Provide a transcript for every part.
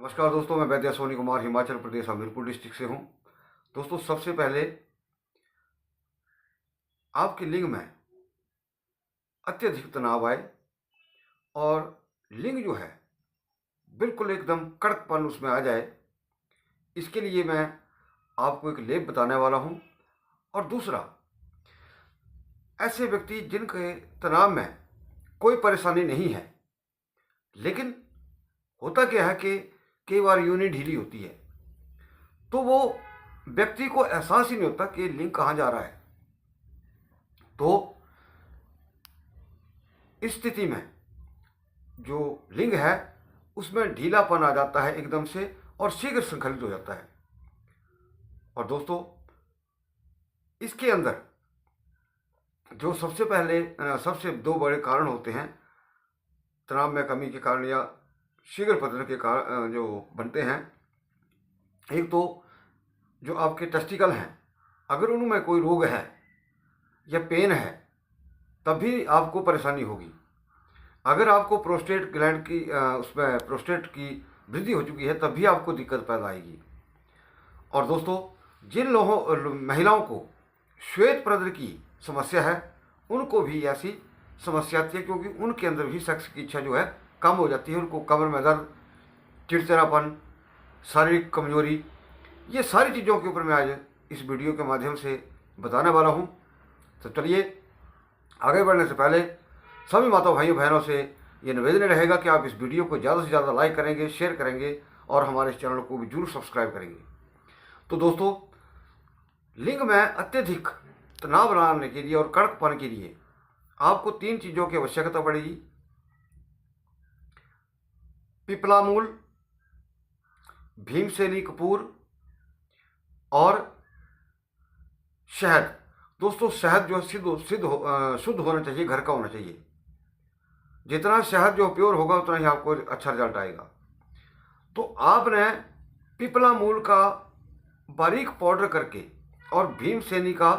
नमस्कार दोस्तों, मैं वैद्य सोनी कुमार हिमाचल प्रदेश हमीरपुर डिस्ट्रिक्ट से हूं। दोस्तों, सबसे पहले आपके लिंग में अत्यधिक तनाव आए और लिंग जो है बिल्कुल एकदम कड़कपन उसमें आ जाए, इसके लिए मैं आपको एक लेप बताने वाला हूं। और दूसरा, ऐसे व्यक्ति जिनके तनाव में कोई परेशानी नहीं है, लेकिन होता क्या है कि कई बार यूनि ढीली होती है, तो वो व्यक्ति को एहसास ही नहीं होता कि लिंग कहाँ जा रहा है। तो इस स्थिति में जो लिंग है उसमें ढीलापन आ जाता है एकदम से और शीघ्र संकलित हो जाता है। और दोस्तों, इसके अंदर जो सबसे पहले सबसे दो बड़े कारण होते हैं तनाव में कमी के कारण या शीघ्र पतन के कारण जो बनते हैं। एक तो जो आपके टेस्टिकल हैं, अगर उनमें कोई रोग है या पेन है तब भी आपको परेशानी होगी। अगर आपको प्रोस्टेट ग्लैंड की उसमें प्रोस्टेट की वृद्धि हो चुकी है तब भी आपको दिक्कत पैदा आएगी। और दोस्तों, जिन लोगों महिलाओं को श्वेत प्रद्र की समस्या है उनको भी ऐसी समस्या आती है, क्योंकि उनके अंदर भी सेक्स की इच्छा जो है कम हो जाती है। उनको कमर में दर्द, चिड़चिड़ापन, शारीरिक कमजोरी, ये सारी चीज़ों के ऊपर मैं आज इस वीडियो के माध्यम से बताने वाला हूँ। तो चलिए, आगे बढ़ने से पहले सभी माता भाइयों बहनों से ये निवेदन रहेगा कि आप इस वीडियो को ज़्यादा से ज़्यादा लाइक करेंगे, शेयर करेंगे और हमारे इस चैनल को भी जरूर सब्सक्राइब करेंगे। तो दोस्तों, लिंग में अत्यधिक तनाव बनाने के लिए और कड़कपन के लिए आपको 3 चीज़ों की आवश्यकता पड़ेगी। पिपला मूल, भीमसेनी कपूर और शहद। दोस्तों, शहद जो शुद्ध होना चाहिए, घर का होना चाहिए। जितना शहद जो प्योर होगा उतना ही आपको अच्छा रिजल्ट आएगा। तो आपने पिपला मूल का बारीक पाउडर करके और भीमसेनी का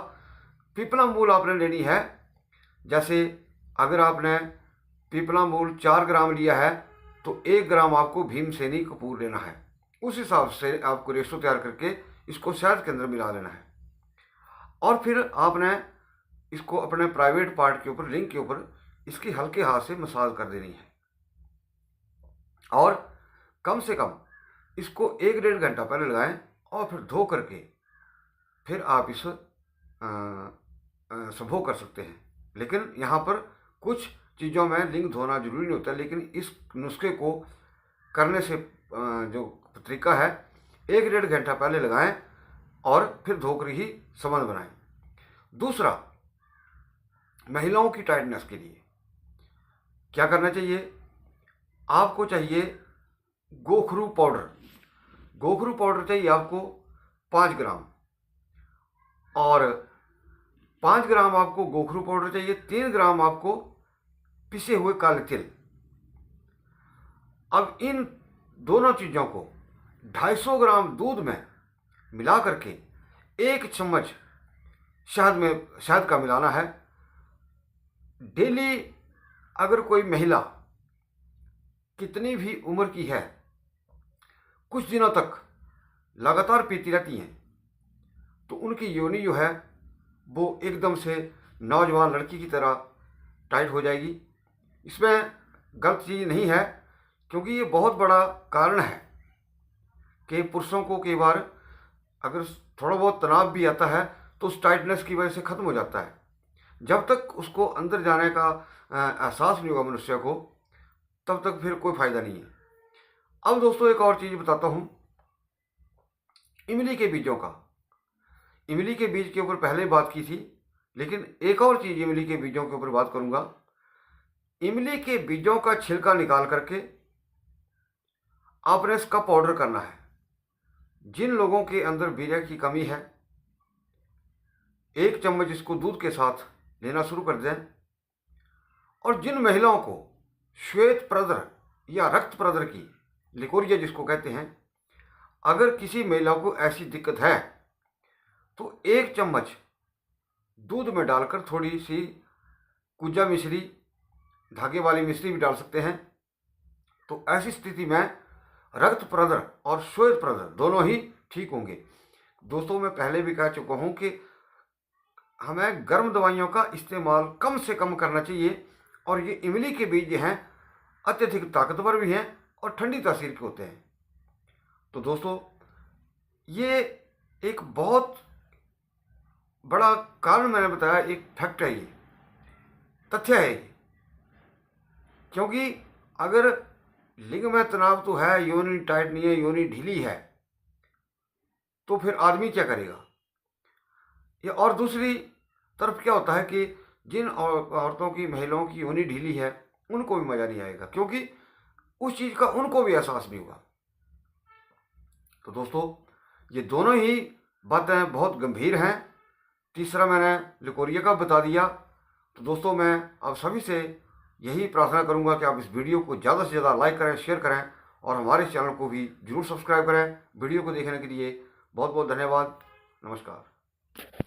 पिपला मूल आपने लेनी है। जैसे अगर आपने पिपला मूल 4 ग्राम लिया है तो 1 ग्राम आपको भीमसेनी कपूर लेना है। उस हिसाब से आपको रेशो तैयार करके इसको शहद के अंदर मिला लेना है। और फिर आपने इसको अपने प्राइवेट पार्ट के ऊपर, लिंग के ऊपर इसकी हल्के हाथ से मसाज कर देनी है। और कम से कम इसको 1-1.5 घंटा पहले लगाएं और फिर धो करके फिर आप इस संभोग कर सकते हैं। लेकिन यहाँ पर कुछ चीज़ों में लिंग धोना जरूरी नहीं होता, लेकिन इस नुस्खे को करने से जो तरीका है, 1-1.5 घंटा पहले लगाएं और फिर धोकर ही संबंध बनाएं। दूसरा, महिलाओं की टाइटनेस के लिए क्या करना चाहिए? आपको चाहिए गोखरू पाउडर। गोखरू पाउडर चाहिए आपको 5 ग्राम, और 5 ग्राम आपको गोखरू पाउडर चाहिए। 3 ग्राम आपको पिसे हुए काले तिल। अब इन दोनों चीज़ों को 250 ग्राम दूध में मिला करके 1 चम्मच शहद का मिलाना है। डेली अगर कोई महिला कितनी भी उम्र की है, कुछ दिनों तक लगातार पीती रहती हैं, तो उनकी योनि जो है वो एकदम से नौजवान लड़की की तरह टाइट हो जाएगी। इसमें गलत चीज़ नहीं है, क्योंकि ये बहुत बड़ा कारण है कि पुरुषों को कई बार अगर थोड़ा बहुत तनाव भी आता है तो उस टाइटनेस की वजह से ख़त्म हो जाता है। जब तक उसको अंदर जाने का एहसास नहीं होगा मनुष्य को, तब तक फिर कोई फ़ायदा नहीं है। अब दोस्तों, एक और चीज़ बताता हूँ, इमली के बीजों का। इमली के बीज के ऊपर पहले बात की थी, लेकिन एक और चीज़ इमली के बीजों के ऊपर बात करूँगा। इमली के बीजों का छिलका निकाल करके आपने इसका पाउडर करना है। जिन लोगों के अंदर बीजा की कमी है, 1 चम्मच इसको दूध के साथ लेना शुरू कर दें। और जिन महिलाओं को श्वेत प्रद्र या रक्त प्रद्र की, लिकोरिया जिसको कहते हैं, अगर किसी महिला को ऐसी दिक्कत है तो 1 चम्मच दूध में डालकर थोड़ी सी कुजा मिश्री, धागे वाली मिश्री भी डाल सकते हैं। तो ऐसी स्थिति में रक्त प्रदर और श्वेत प्रदर दोनों ही ठीक होंगे। दोस्तों, मैं पहले भी कह चुका हूँ कि हमें गर्म दवाइयों का इस्तेमाल कम से कम करना चाहिए, और ये इमली के बीज जो हैं अत्यधिक ताकतवर भी हैं और ठंडी तासीर के होते हैं। तो दोस्तों, ये एक बहुत बड़ा कारण मैंने बताया, एक फैक्ट है, ये तथ्य है ये। क्योंकि अगर लिंग में तनाव तो है, योनि टाइट नहीं है, योनि ढीली है, तो फिर आदमी क्या करेगा? ये और दूसरी तरफ क्या होता है कि जिन औरतों की, महिलाओं की योनि ढीली है, उनको भी मज़ा नहीं आएगा, क्योंकि उस चीज़ का उनको भी एहसास नहीं होगा। तो दोस्तों, ये दोनों ही बातें बहुत गंभीर हैं। तीसरा मैंने लिकोरिया का बता दिया। तो दोस्तों, मैं आप सभी से यही प्रार्थना करूंगा कि आप इस वीडियो को ज़्यादा से ज़्यादा लाइक करें, शेयर करें, और हमारे चैनल को भी जरूर सब्सक्राइब करें। वीडियो को देखने के लिए बहुत बहुत धन्यवाद। नमस्कार।